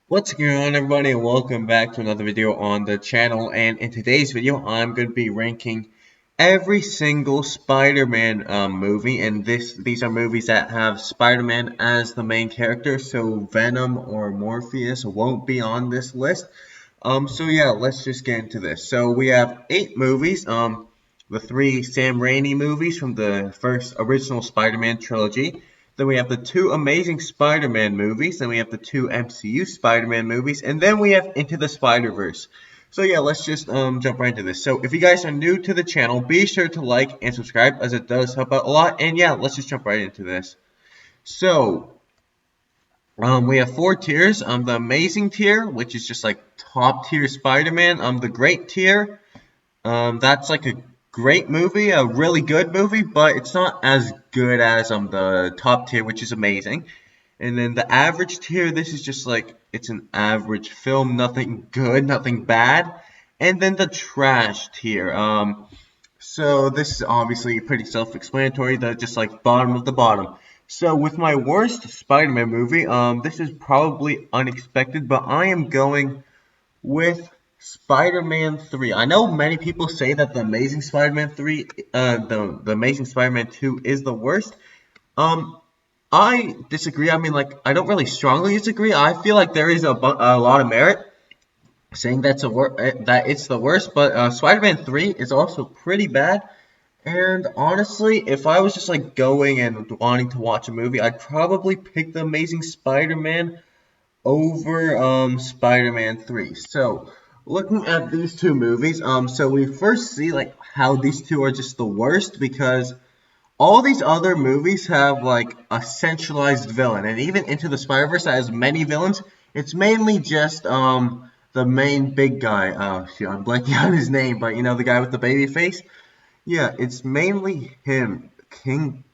What's going on, everybody, and welcome back to another video on the channel. And in today's video I'm going to be ranking every single Spider-Man movie, and these are movies that have Spider-Man as the main character, so Venom or Morpheus won't be on this list. So yeah, let's just get into this. So we have 8 movies, the 3 Sam Raimi movies from the first original Spider-Man trilogy. Then we have the 2 Amazing Spider-Man movies. Then we have the 2 MCU Spider-Man movies. And then we have Into the Spider-Verse. So yeah, let's just jump right into this. So if you guys are new to the channel, be sure to like and subscribe, as it does help out a lot. And yeah, let's just jump right into this. So we have 4 tiers. The Amazing tier, which is just like top tier Spider-Man. The Great tier, that's like a great movie, a really good movie, but it's not as good as the top tier, which is amazing. And then the average tier, this is just like it's an average film, nothing good, nothing bad. And then the trash tier. So this is obviously pretty self-explanatory. The just like bottom of the bottom. So with my worst Spider-Man movie, this is probably unexpected, but I am going with Spider-Man 3. I know many people say that the Amazing Spider-Man 3, the Amazing Spider-Man 2 is the worst. I disagree. I mean, like, I don't really strongly disagree. I feel like there is a lot of merit saying that it's the worst, but Spider-Man 3 is also pretty bad. And honestly, if I was just like going and wanting to watch a movie, I'd probably pick the Amazing Spider-Man over Spider-Man 3. So looking at these two movies, so we first see like how these two are just the worst, because all these other movies have like a centralized villain, and even Into the Spider-Verse has many villains. It's mainly just the main big guy. Shoot, I'm blanking on his name, but you know, the guy with the baby face. Yeah, it's mainly him, King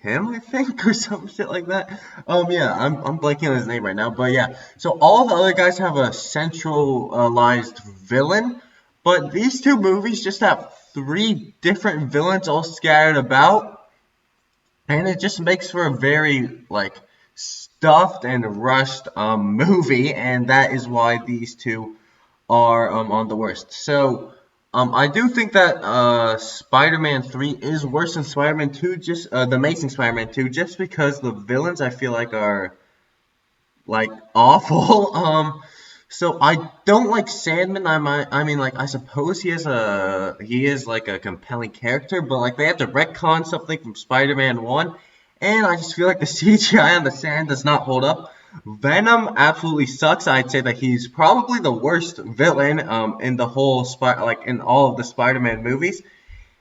Pym, I think, or some shit like that. Yeah, I'm blanking on his name right now, but yeah. So all the other guys have a centralized villain, but these two movies just have 3 different villains all scattered about, and it just makes for a very like stuffed and rushed movie, and that is why these two are on the worst. So I do think that Spider-Man 3 is worse than Spider-Man 2, just the Amazing Spider-Man 2, just because the villains I feel like are like awful. So I don't like Sandman. I mean, like, I suppose he is like a compelling character, but like they have to retcon something from Spider-Man 1, and I just feel like the CGI on the sand does not hold up. Venom absolutely sucks. I'd say that he's probably the worst villain in the whole in all of the Spider-Man movies.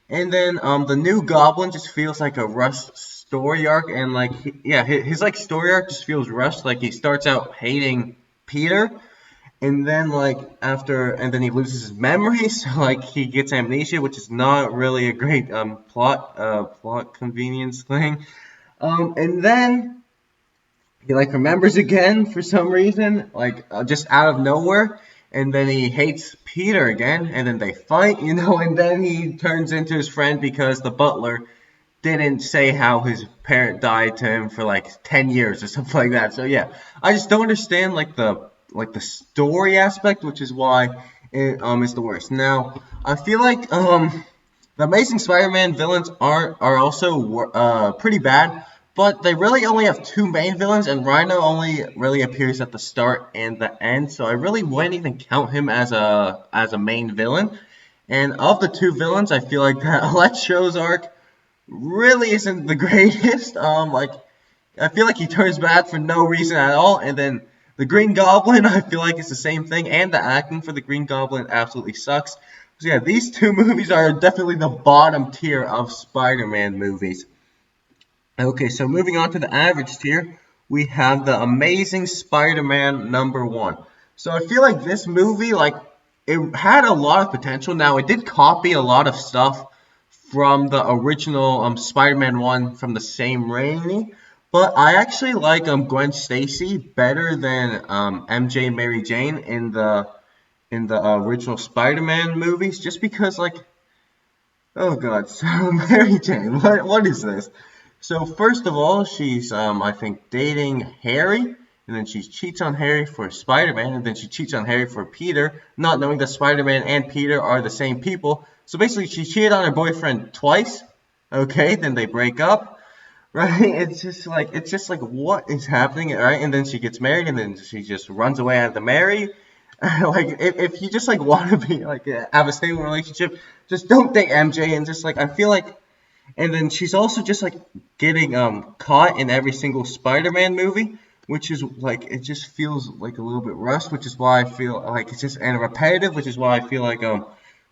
And then the new Goblin just feels like a rushed story arc, and like yeah, his like story arc just feels rushed. Like he starts out hating Peter, and then and then he loses his memory, so like he gets amnesia, which is not really a great plot convenience thing. And then he like remembers again for some reason, like just out of nowhere, and then he hates Peter again, and then they fight, you know, and then he turns into his friend because the butler didn't say how his parent died to him for like 10 years or something like that. So yeah, I just don't understand like the story aspect, which is why it is the worst. Now, I feel like the Amazing Spider-Man villains are also pretty bad, but they really only have 2 main villains, and Rhino only really appears at the start and the end, so I really wouldn't even count him as a main villain. And of the 2 villains, I feel like that Electro's arc really isn't the greatest. Like I feel like he turns bad for no reason at all, and then the Green Goblin, I feel like it's the same thing, and the acting for the Green Goblin absolutely sucks. So yeah, these 2 movies are definitely the bottom tier of Spider-Man movies. Okay, so moving on to the average tier, we have the Amazing Spider-Man #1. So I feel like this movie, like, it had a lot of potential. Now, it did copy a lot of stuff from the original Spider-Man 1 from the same Raimi, but I actually like Gwen Stacy better than MJ Mary Jane in the original Spider-Man movies, just because like, oh god, so Mary Jane, what is this? So first of all, she's I think dating Harry, and then she cheats on Harry for Spider-Man, and then she cheats on Harry for Peter, not knowing that Spider-Man and Peter are the same people. So basically, she cheated on her boyfriend twice. Okay, then they break up, right? It's just like what is happening, right? And then she gets married, and then she just runs away out of the marry. Like if you just like want to be like have a stable relationship, just don't date MJ. And just like I feel like, and then she's also just like getting caught in every single Spider-Man movie, which is like it just feels like a little bit rushed, which is why I feel like it's just and repetitive, which is why I feel like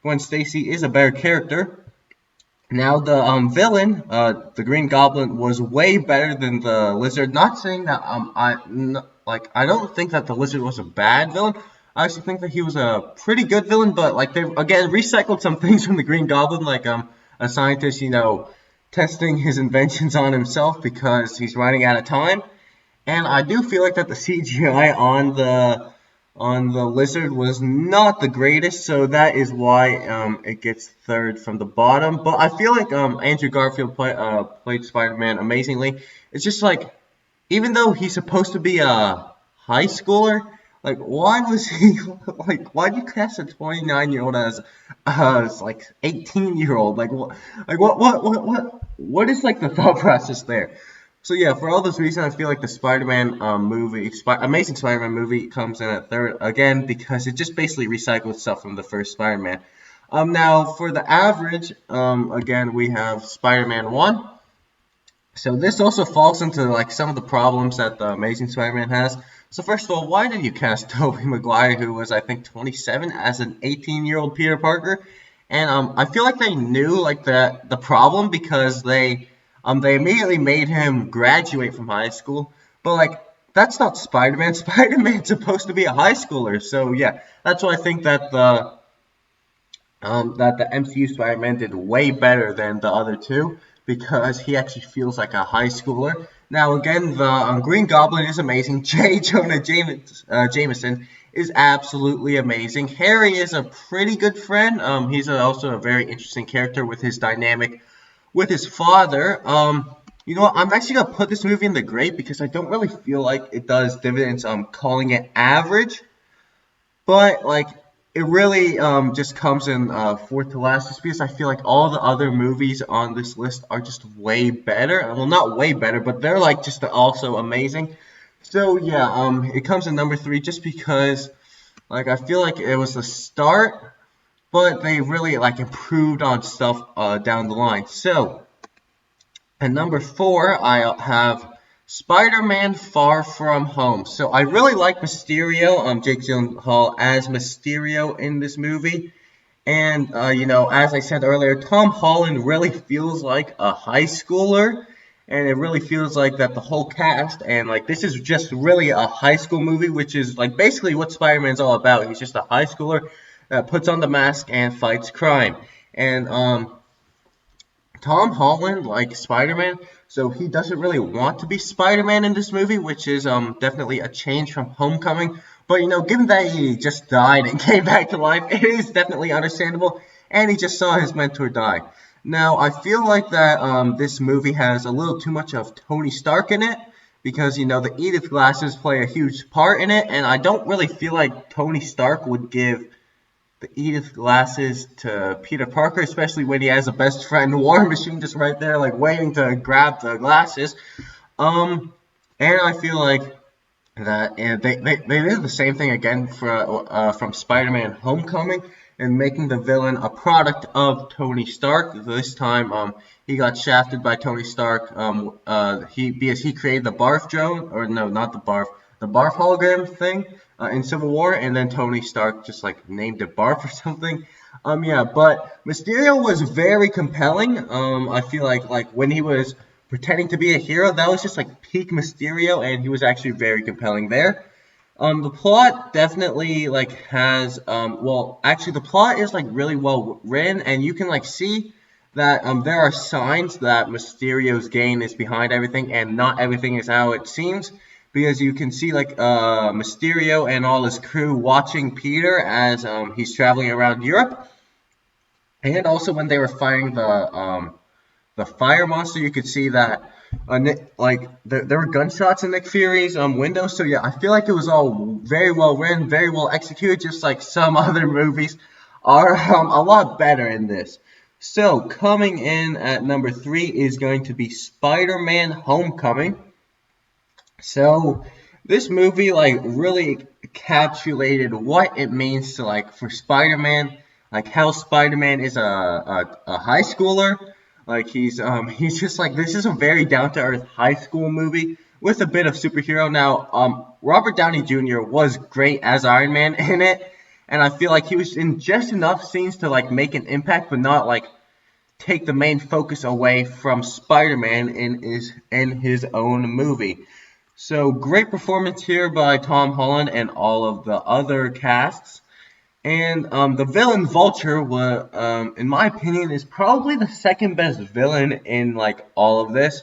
Gwen Stacy is a better character. Now the villain, the Green Goblin, was way better than the Lizard. Not saying that I don't think that the Lizard was a bad villain. I actually think that he was a pretty good villain, but like they again recycled some things from the Green Goblin, like a scientist, testing his inventions on himself because he's running out of time. And I do feel like that the CGI on the lizard was not the greatest, so that is why it gets third from the bottom. But I feel like Andrew Garfield played Spider-Man amazingly. It's just like even though he's supposed to be a high schooler, like why was he like why'd you cast a 29-year-old as like 18-year-old? What is like the thought process there? So yeah, for all those reasons, I feel like the Spider-Man Amazing Spider-Man movie comes in at third again because it just basically recycled stuff from the first Spider-Man. Now for the average, again we have Spider-Man 1. So this also falls into like some of the problems that the Amazing Spider-Man has. So first of all, why did you cast Tobey Maguire, who was I think 27, as an 18-year-old Peter Parker? And I feel like they knew like the problem because they immediately made him graduate from high school. But like that's not Spider-Man. Spider-Man's supposed to be a high schooler. So yeah, that's why I think that the MCU Spider-Man did way better than the other two because he actually feels like a high schooler. Now, again, the Green Goblin is amazing. J. Jonah Jameson is absolutely amazing. Harry is a pretty good friend. He's also a very interesting character with his dynamic with his father. You know what? I'm actually gonna put this movie in the grade because I don't really feel like it does dividends. Calling it average. But like it really just comes in fourth to last, just because I feel like all the other movies on this list are just way better. Well, not way better, but they're like just also amazing. So yeah, it comes in number 3 just because like I feel like it was the start, but they really like improved on stuff down the line. So at number 4, I have Spider-Man Far From Home. So I really like Mysterio, Jake Gyllenhaal as Mysterio in this movie. And, as I said earlier, Tom Holland really feels like a high schooler. And it really feels like that the whole cast, and like this is just really a high school movie, which is like basically what Spider-Man's all about. He's just a high schooler that puts on the mask and fights crime. And, Tom Holland, like Spider-Man, so he doesn't really want to be Spider-Man in this movie, which is definitely a change from Homecoming. But given that he just died and came back to life, it is definitely understandable. And he just saw his mentor die. Now, I feel like that this movie has a little too much of Tony Stark in it, because the Edith glasses play a huge part in it, and I don't really feel like Tony Stark would give the Edith glasses to Peter Parker, especially when he has a best friend War Machine just right there, like waiting to grab the glasses. And I feel like that and they did the same thing again from Spider-Man Homecoming, and making the villain a product of Tony Stark. This time, he got shafted by Tony Stark. Because he created the barf drone, or no, not the barf hologram thing in Civil War, and then Tony Stark just like named it barf or something. Yeah, but Mysterio was very compelling. I feel like when he was pretending to be a hero, that was just like peak Mysterio, and he was actually very compelling there. The plot definitely like has well, actually the plot is like really well written, and you can like see that there are signs that Mysterio's gain is behind everything, and not everything is how it seems, because you can see like Mysterio and all his crew watching Peter as he's traveling around Europe, and also when they were fighting the fire monster, you could see that There were gunshots in Nick Fury's window, so yeah, I feel like it was all very well written, very well executed, just like some other movies are a lot better in this. So coming in at number 3 is going to be Spider-Man Homecoming. So this movie like really encapsulated what it means to like for Spider-Man, like how Spider-Man is a high schooler. Like he's just like this is a very down to earth high school movie with a bit of superhero. Now Robert Downey Jr. was great as Iron Man in it, and I feel like he was in just enough scenes to like make an impact, but not like take the main focus away from Spider-Man in his own movie. So great performance here by Tom Holland and all of the other casts. And the villain Vulture was, in my opinion, is probably the second best villain in like all of this,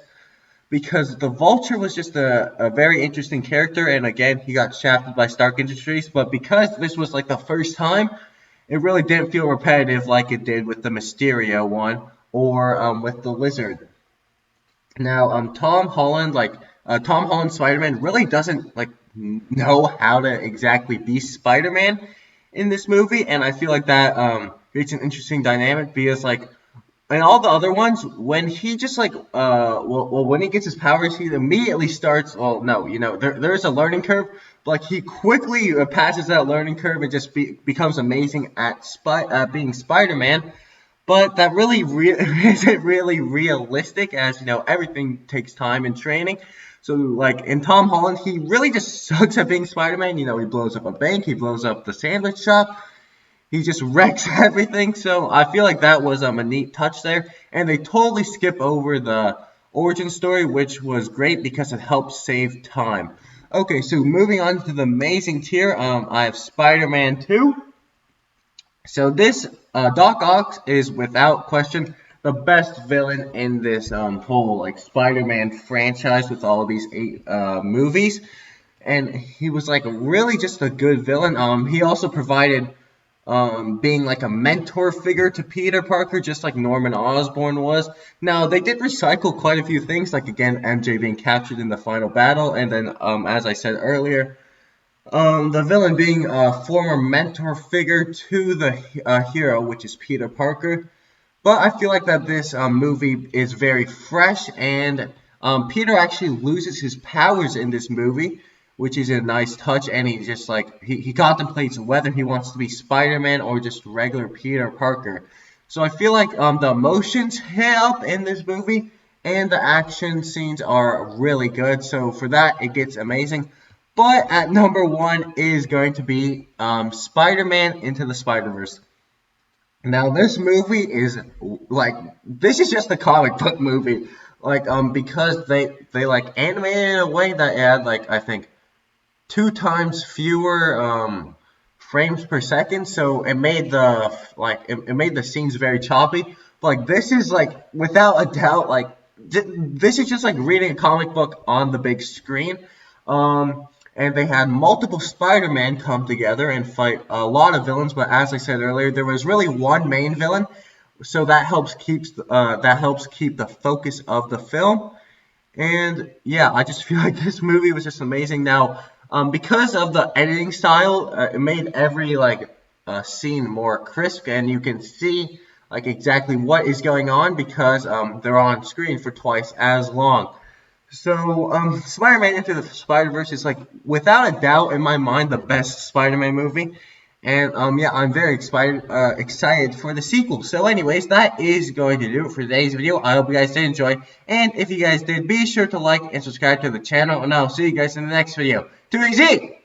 because the Vulture was just a very interesting character, and again he got shafted by Stark Industries. But because this was like the first time, it really didn't feel repetitive like it did with the Mysterio one or with the Lizard. Now, Tom Holland Spider-Man really doesn't like know how to exactly be Spider-Man in this movie, and I feel like that creates an interesting dynamic because like in all the other ones, when he just like when he gets his powers, he immediately starts. Well, no, there's a learning curve, but like he quickly passes that learning curve and just becomes amazing at being Spider-Man. But that really isn't really realistic, as everything takes time and training. So like in Tom Holland, he really just sucks at being Spider-Man. He blows up a bank, he blows up the sandwich shop, he just wrecks everything. So I feel like that was a neat touch there, and they totally skip over the origin story, which was great because it helps save time. Okay, so moving on to the amazing tier, I have Spider-Man 2. So this Doc Ock is without question the best villain in this whole like Spider-Man franchise with all of these 8 movies, and he was like really just a good villain. He also provided being like a mentor figure to Peter Parker, just like Norman Osborn was. Now they did recycle quite a few things, like again MJ being captured in the final battle, and then as I said earlier, the villain being a former mentor figure to the hero, which is Peter Parker. But I feel like that this movie is very fresh, and Peter actually loses his powers in this movie, which is a nice touch. And he just like he contemplates whether he wants to be Spider-Man or just regular Peter Parker. So I feel like the emotions hit up in this movie, and the action scenes are really good. So for that, it gets amazing. But at number 1 is going to be Spider-Man Into the Spider-Verse. Now this movie is like this is just a comic book movie, like because they like animated it in a way that it had like I think 2 times fewer frames per second, so it made it made the scenes very choppy. But like this is like without a doubt like this is just like reading a comic book on the big screen. And they had multiple Spider-Man come together and fight a lot of villains, but as I said earlier, there was really one main villain, so that helps keep the focus of the film. And yeah, I just feel like this movie was just amazing. Now, because of the editing style, it made every scene more crisp, and you can see like exactly what is going on because they're on screen for twice as long. So, Spider-Man Into the Spider-Verse is like, without a doubt, in my mind, the best Spider-Man movie. And, yeah, I'm very excited for the sequel. So, anyways, that is going to do it for today's video. I hope you guys did enjoy. And if you guys did, be sure to like and subscribe to the channel. And I'll see you guys in the next video. Too easy!